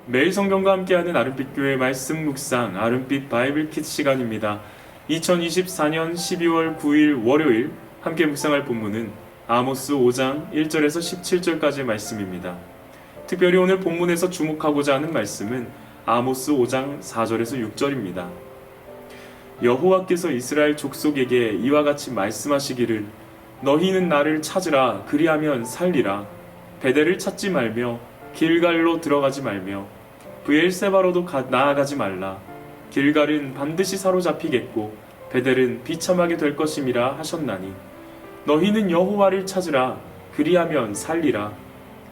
매일 성경과 함께하는 아름빛교회 말씀 묵상 아름빛 바이블 킷 시간입니다. 2024년 12월 9일 월요일 함께 묵상할 본문은 아모스 5장 1절에서 17절까지의 말씀입니다. 특별히 오늘 본문에서 주목하고자 하는 말씀은 아모스 5장 4절에서 6절입니다. 여호와께서 이스라엘 족속에게 이와 같이 말씀하시기를 너희는 나를 찾으라 그리하면 살리라. 베델을 찾지 말며 길갈로 들어가지 말며 브엘세바로도 나아가지 말라. 길갈은 반드시 사로잡히겠고 베델은 비참하게 될 것임이라 하셨나니 너희는 여호와를 찾으라 그리하면 살리라.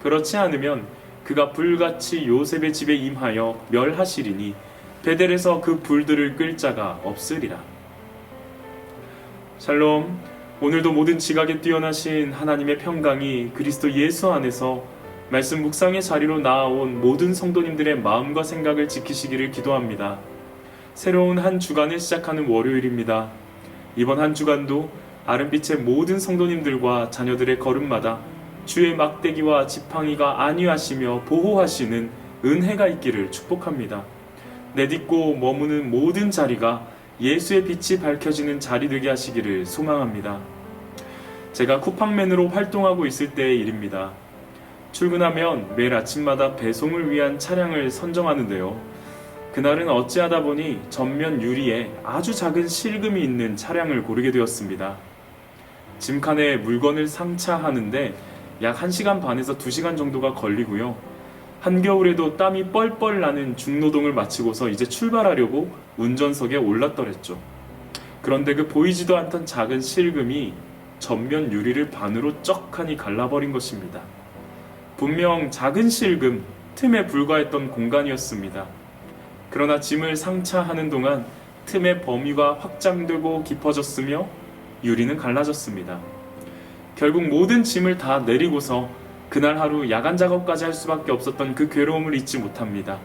그렇지 않으면 그가 불같이 요셉의 집에 임하여 멸하시리니 베델에서 그 불들을 끌 자가 없으리라. 샬롬. 오늘도 모든 지각에 뛰어나신 하나님의 평강이 그리스도 예수 안에서 말씀 묵상의 자리로 나아온 모든 성도님들의 마음과 생각을 지키시기를 기도합니다. 새로운 한 주간을 시작하는 월요일입니다. 이번 한 주간도 아름빛의 모든 성도님들과 자녀들의 걸음마다 주의 막대기와 지팡이가 안위하시며 보호하시는 은혜가 있기를 축복합니다. 내딛고 머무는 모든 자리가 예수의 빛이 밝혀지는 자리 되게 하시기를 소망합니다. 제가 쿠팡맨으로 활동하고 있을 때의 일입니다. 출근하면 매일 아침마다 배송을 위한 차량을 선정하는데요. 그날은 어찌하다 보니 전면 유리에 아주 작은 실금이 있는 차량을 고르게 되었습니다. 짐칸에 물건을 상차하는데 약 1시간 반에서 2시간 정도가 걸리고요. 한겨울에도 땀이 뻘뻘 나는 중노동을 마치고서 이제 출발하려고 운전석에 올랐더랬죠. 그런데 그 보이지도 않던 작은 실금이 전면 유리를 반으로 쩍하니 갈라버린 것입니다. 분명 작은 실금, 틈에 불과했던 공간이었습니다. 그러나 짐을 상차하는 동안 틈의 범위가 확장되고 깊어졌으며 유리는 갈라졌습니다. 결국 모든 짐을 다 내리고서 그날 하루 야간 작업까지 할 수밖에 없었던 그 괴로움을 잊지 못합니다.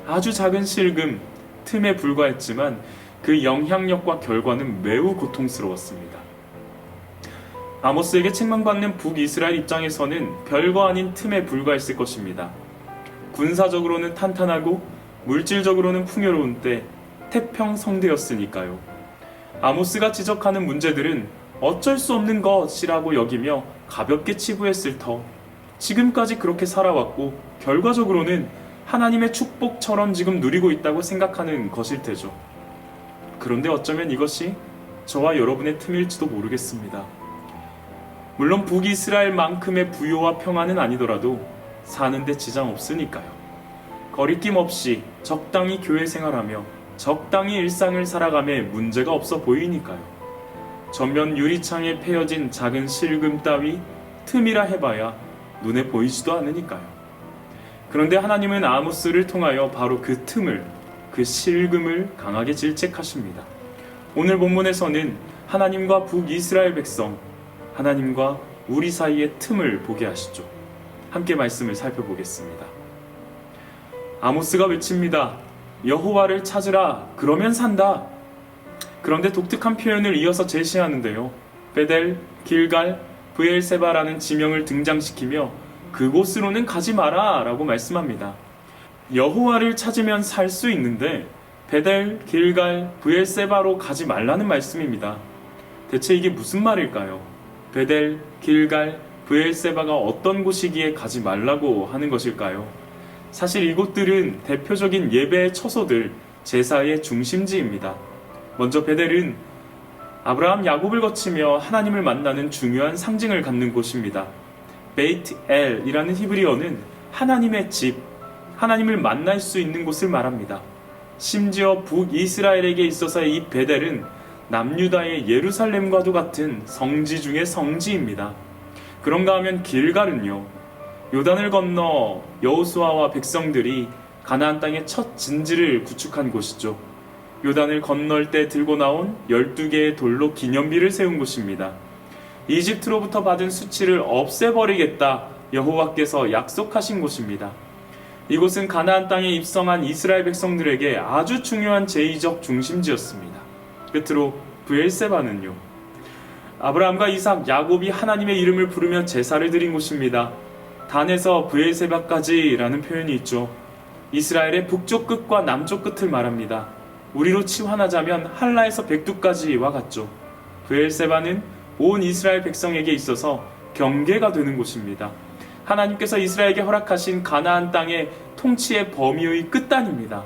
아주 작은 실금, 틈에 불과했지만 그 영향력과 결과는 매우 고통스러웠습니다. 아모스에게 책망받는 북이스라엘 입장에서는 별거 아닌 틈에 불과했을 것입니다. 군사적으로는 탄탄하고 물질적으로는 풍요로운 때 태평성대였으니까요. 아모스가 지적하는 문제들은 어쩔 수 없는 것이라고 여기며 가볍게 치부했을 터 지금까지 그렇게 살아왔고 결과적으로는 하나님의 축복처럼 지금 누리고 있다고 생각하는 것일 테죠. 그런데 어쩌면 이것이 저와 여러분의 틈일지도 모르겠습니다. 물론 북이스라엘만큼의 부요와 평안은 아니더라도 사는데 지장 없으니까요. 거리낌 없이 적당히 교회 생활하며 적당히 일상을 살아감에 문제가 없어 보이니까요. 전면 유리창에 패여진 작은 실금 따위 틈이라 해봐야 눈에 보이지도 않으니까요. 그런데 하나님은 아모스를 통하여 바로 그 틈을, 그 실금을 강하게 질책하십니다. 오늘 본문에서는 하나님과 북이스라엘 백성, 하나님과 우리 사이의 틈을 보게 하시죠. 함께 말씀을 살펴보겠습니다. 아모스가 외칩니다. 여호와를 찾으라 그러면 산다. 그런데 독특한 표현을 이어서 제시하는데요. 베델, 길갈, 브엘세바라는 지명을 등장시키며 그곳으로는 가지 마라 라고 말씀합니다. 여호와를 찾으면 살 수 있는데 베델, 길갈, 브엘세바로 가지 말라는 말씀입니다. 대체 이게 무슨 말일까요? 베델, 길갈, 브엘세바가 어떤 곳이기에 가지 말라고 하는 것일까요? 사실 이곳들은 대표적인 예배의 처소들, 제사의 중심지입니다. 먼저 베델은 아브라함 야곱을 거치며 하나님을 만나는 중요한 상징을 갖는 곳입니다. 베이트 엘이라는 히브리어는 하나님의 집, 하나님을 만날 수 있는 곳을 말합니다. 심지어 북이스라엘에게 있어서의 이 베델은 남유다의 예루살렘과도 같은 성지 중의 성지입니다. 그런가 하면 길갈은요, 요단을 건너 여호수아와 백성들이 가나안 땅의 첫 진지를 구축한 곳이죠. 요단을 건널 때 들고 나온 12개의 돌로 기념비를 세운 곳입니다. 이집트로부터 받은 수치를 없애버리겠다 여호와께서 약속하신 곳입니다. 이곳은 가나안 땅에 입성한 이스라엘 백성들에게 아주 중요한 제의적 중심지였습니다. 끝으로 브엘세바는요, 아브라함과 이삭, 야곱이 하나님의 이름을 부르며 제사를 드린 곳입니다. 단에서 브엘세바까지라는 표현이 있죠. 이스라엘의 북쪽 끝과 남쪽 끝을 말합니다. 우리로 치환하자면 할라에서 백두까지와 같죠. 브엘세바는 온 이스라엘 백성에게 있어서 경계가 되는 곳입니다. 하나님께서 이스라엘에게 허락하신 가나안 땅의 통치의 범위의 끝단입니다.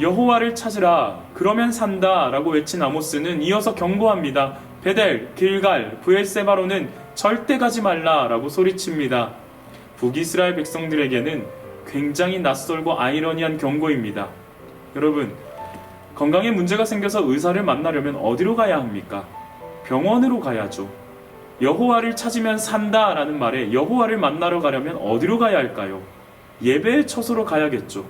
여호와를 찾으라 그러면 산다 라고 외친 아모스는 이어서 경고합니다. 베델, 길갈, 브엘세바로는 절대 가지 말라 라고 소리칩니다. 북이스라엘 백성들에게는 굉장히 낯설고 아이러니한 경고입니다. 여러분, 건강에 문제가 생겨서 의사를 만나려면 어디로 가야 합니까? 병원으로 가야죠. 여호와를 찾으면 산다 라는 말에 여호와를 만나러 가려면 어디로 가야 할까요? 예배의 처소로 가야겠죠.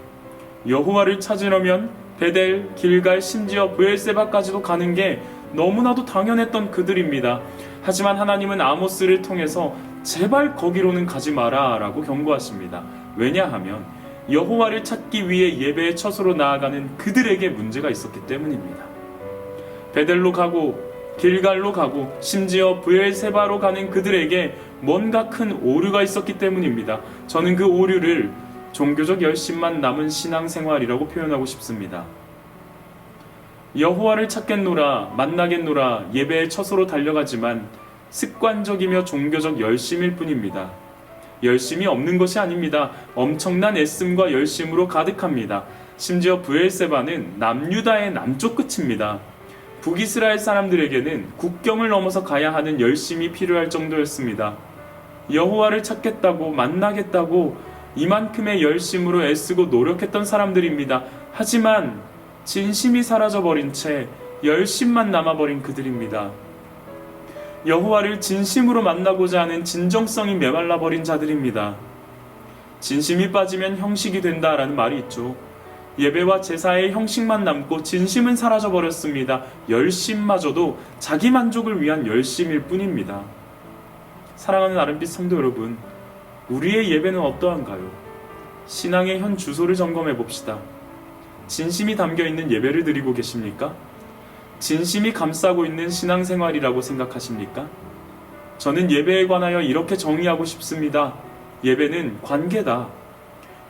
여호와를 찾으려면 베델, 길갈, 심지어 브엘세바까지도 가는 게 너무나도 당연했던 그들입니다. 하지만 하나님은 아모스를 통해서 제발 거기로는 가지 마라 라고 경고하십니다. 왜냐하면 여호와를 찾기 위해 예배의 처소로 나아가는 그들에게 문제가 있었기 때문입니다. 베델로 가고 길갈로 가고 심지어 브엘세바로 가는 그들에게 뭔가 큰 오류가 있었기 때문입니다. 저는 그 오류를 종교적 열심만 남은 신앙생활이라고 표현하고 싶습니다. 여호와를 찾겠노라, 만나겠노라, 예배의 처소로 달려가지만 습관적이며 종교적 열심일 뿐입니다. 열심이 없는 것이 아닙니다. 엄청난 애씀과 열심으로 가득합니다. 심지어 브엘세바는 남유다의 남쪽 끝입니다. 북이스라엘 사람들에게는 국경을 넘어서 가야 하는 열심이 필요할 정도였습니다. 여호와를 찾겠다고, 만나겠다고 이만큼의 열심으로 애쓰고 노력했던 사람들입니다. 하지만 진심이 사라져버린 채 열심만 남아버린 그들입니다. 여호와를 진심으로 만나고자 하는 진정성이 메말라버린 자들입니다. 진심이 빠지면 형식이 된다라는 말이 있죠. 예배와 제사의 형식만 남고 진심은 사라져버렸습니다. 열심마저도 자기 만족을 위한 열심일 뿐입니다. 사랑하는 아름빛 성도 여러분, 우리의 예배는 어떠한가요? 신앙의 현 주소를 점검해 봅시다. 진심이 담겨있는 예배를 드리고 계십니까? 진심이 감싸고 있는 신앙생활이라고 생각하십니까? 저는 예배에 관하여 이렇게 정의하고 싶습니다. 예배는 관계다.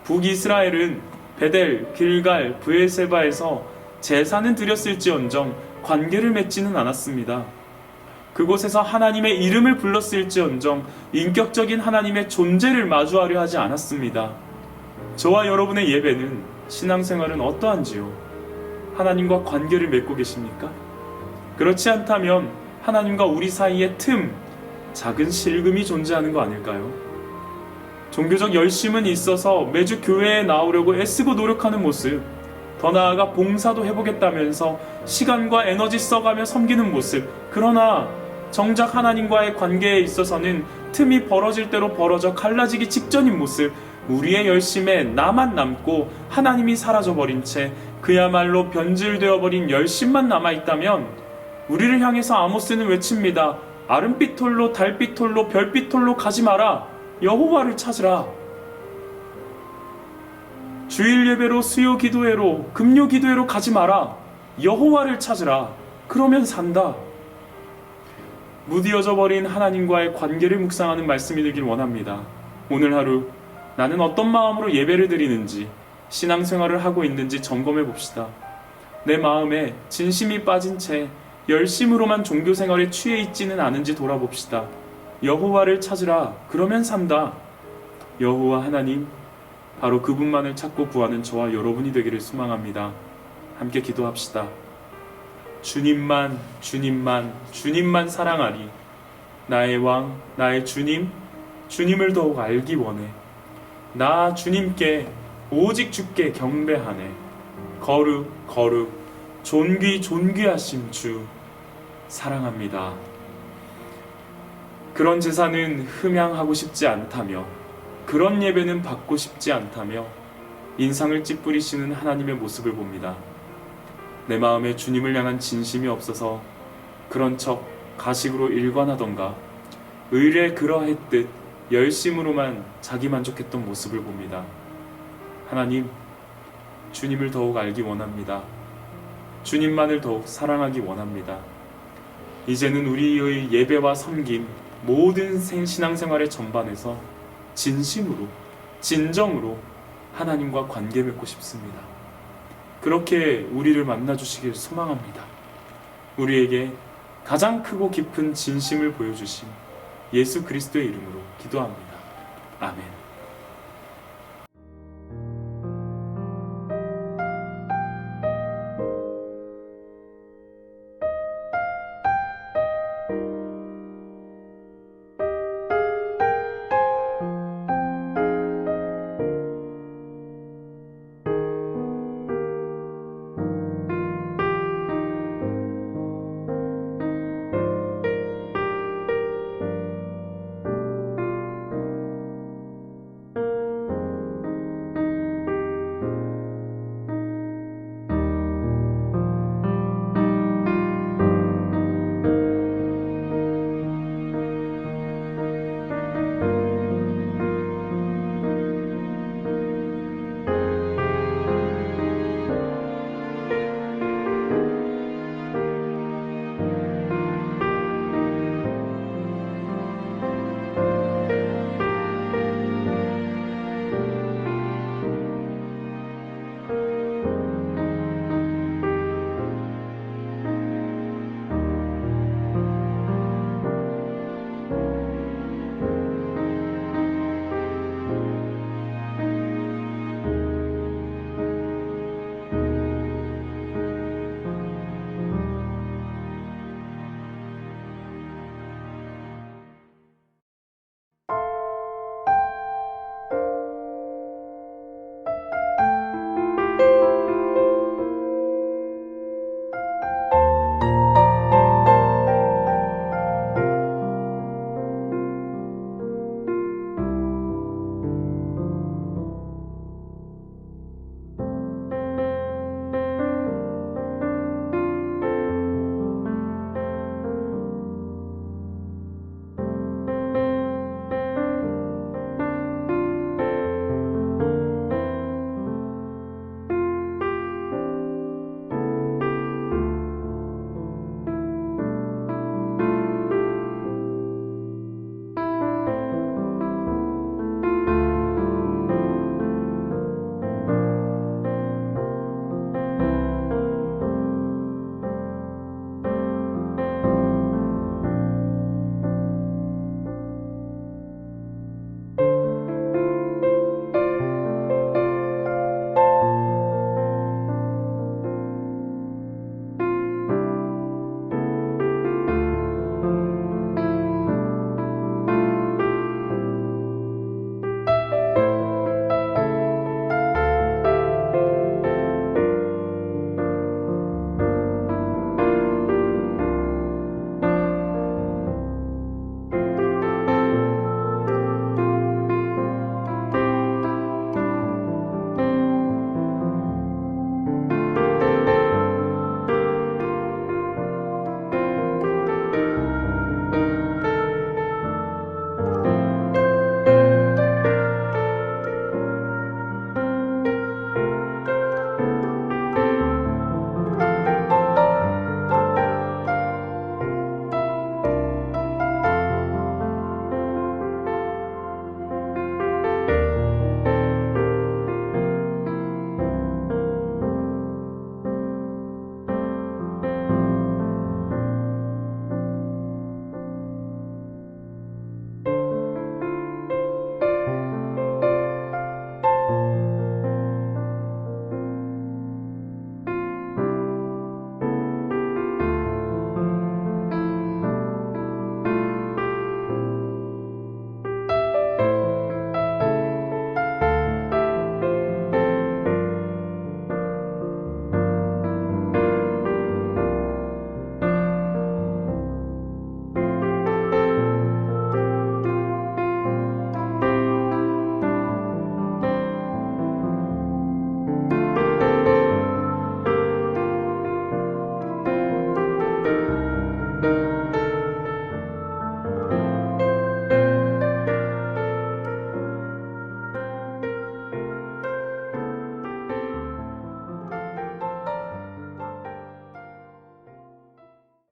북이스라엘은 베델, 길갈, 브엘세바에서 제사는 드렸을지언정 관계를 맺지는 않았습니다. 그곳에서 하나님의 이름을 불렀을지언정 인격적인 하나님의 존재를 마주하려 하지 않았습니다. 저와 여러분의 예배는, 신앙생활은 어떠한지요? 하나님과 관계를 맺고 계십니까? 그렇지 않다면 하나님과 우리 사이에 작은 실금이 존재하는 거 아닐까요? 종교적 열심은 있어서 매주 교회에 나오려고 애쓰고 노력하는 모습, 더 나아가 봉사도 해보겠다면서 시간과 에너지 써가며 섬기는 모습, 그러나 정작 하나님과의 관계에 있어서는 틈이 벌어질 대로 벌어져 갈라지기 직전인 모습, 우리의 열심에 나만 남고 하나님이 사라져버린 채 그야말로 변질되어버린 열심만 남아있다면 우리를 향해서 아모스는 외칩니다. 아름빛 톨로, 달빛 톨로, 별빛 톨로 가지 마라. 여호와를 찾으라. 주일 예배로, 수요 기도회로, 금요 기도회로 가지 마라. 여호와를 찾으라. 그러면 산다. 무디어져 버린 하나님과의 관계를 묵상하는 말씀이 되길 원합니다. 오늘 하루 나는 어떤 마음으로 예배를 드리는지, 신앙생활을 하고 있는지 점검해 봅시다. 내 마음에 진심이 빠진 채 열심으로만 종교생활에 취해 있지는 않은지 돌아봅시다. 여호와를 찾으라. 그러면 산다. 여호와 하나님, 바로 그분만을 찾고 구하는 저와 여러분이 되기를 소망합니다. 함께 기도합시다. 주님만, 주님만, 주님만 사랑하리. 나의 왕, 나의 주님, 주님을 더욱 알기 원해. 나 주님께, 오직 주께 경배하네. 거룩, 거룩, 존귀, 존귀하신 주, 사랑합니다. 그런 제사는 흠양하고 싶지 않다며, 그런 예배는 받고 싶지 않다며 인상을 찌푸리시는 하나님의 모습을 봅니다. 내 마음에 주님을 향한 진심이 없어서 그런 척 가식으로 일관하던가 의뢰 그러했듯 열심으로만 자기 만족했던 모습을 봅니다. 하나님, 주님을 더욱 알기 원합니다. 주님만을 더욱 사랑하기 원합니다. 이제는 우리의 예배와 섬김, 모든 신앙생활의 전반에서 진심으로, 진정으로 하나님과 관계 맺고 싶습니다. 그렇게 우리를 만나주시길 소망합니다. 우리에게 가장 크고 깊은 진심을 보여주신 예수 그리스도의 이름으로 기도합니다. 아멘.